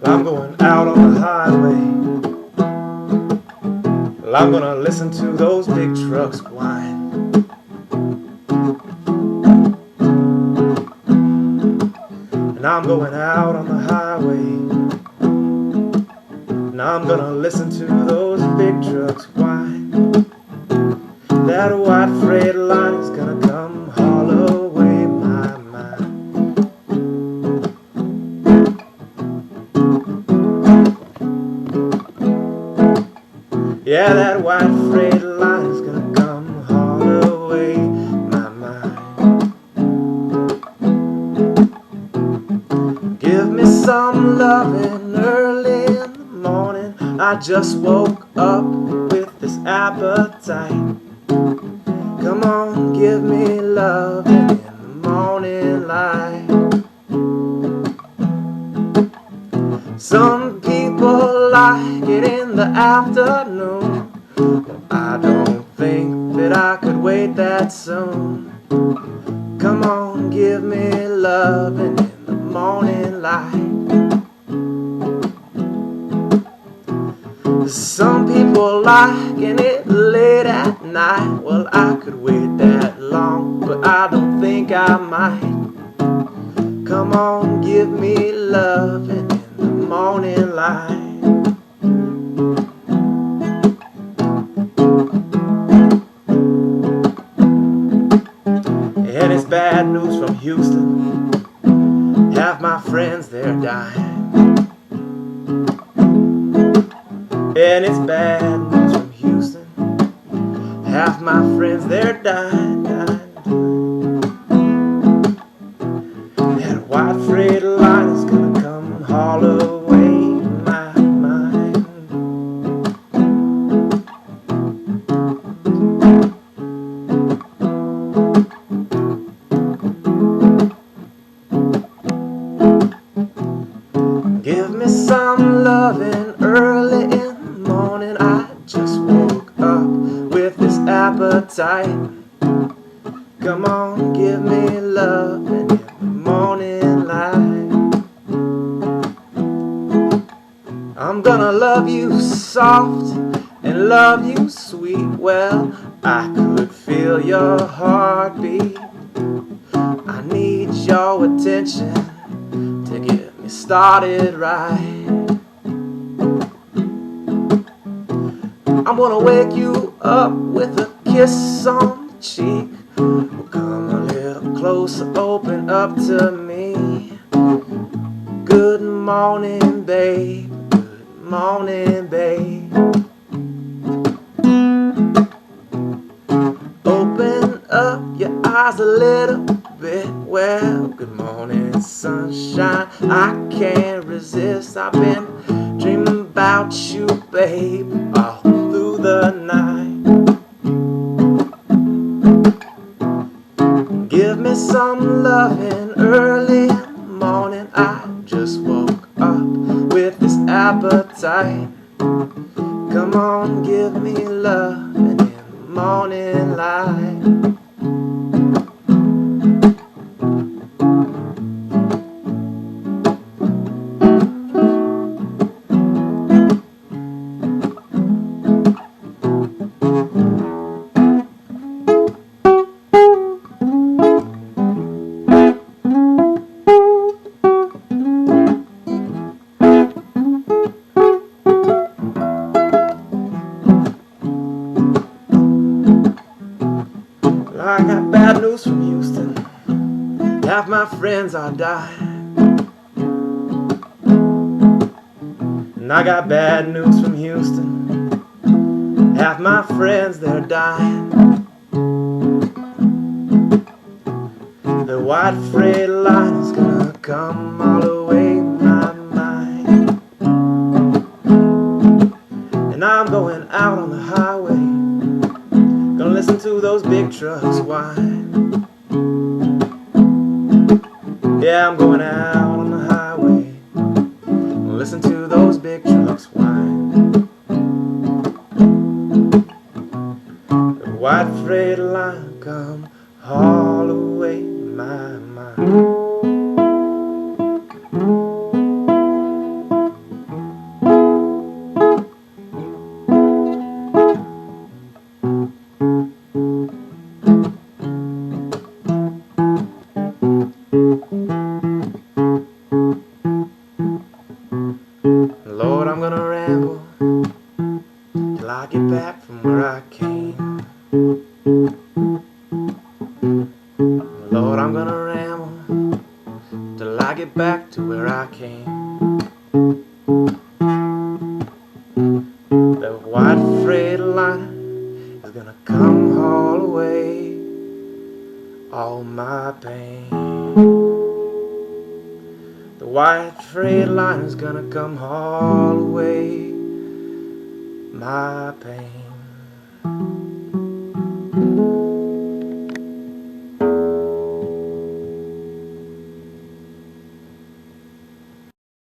I'm going out on the highway. Well, I'm gonna listen to those big trucks whine. And I'm going out on the highway. And I'm gonna listen to those big trucks whine. That white freight line is gonna come haul away my mind. Yeah, that white freight line is gonna come haul away my mind. Give me some loving early in the morning. I just woke up with this appetite. Come on, give me loving in the morning light. Some people like it in the afternoon. Well, I don't think that I could wait that soon. Come on, give me loving in the morning light. Some people liking it late at night. Well, I could wait that long, but I don't think I might. Come on, give me loving in the morning light. And it's bad news from Houston. Half my friends, they're dying. And it's bad news from Houston. Half my friends, they're dying, dying, dying. That white freight line is gonna come haul away my mind. Give me some loving early in the morning. I just woke up with this appetite. Come on, give me loving in the morning light. I'm gonna love you soft and love you sweet. Well, I could feel your heartbeat. I need your attention to get me started right. I'm gonna wake you up with a kiss on the cheek. Well, come a little closer, open up to me. Good morning, babe. Good morning, babe. Open up your eyes a little bit. Well, good morning, sunshine. I can't resist. I've been dreaming about you, babe, all through the night. Give me some loving early in the morning. I just woke up with this appetite. Come on, give me loving in the morning light. I got bad news from Houston. Half my friends are dying. And I got bad news from Houston. Half my friends, they're dying. The white freight line is gonna come all away my mind. And I'm going out on the highway. Gonna listen to those big trucks whine. Yeah, I'm going out on the highway. Gonna listen to those big trucks whine. The white freight line come haul away my mind. ramble till I get back from where I came. Lord, I'm gonna ramble till I get back to where I came. The white Freightliner is gonna come haul away all my pain. The white Freightliner's gonna come haul away my pain.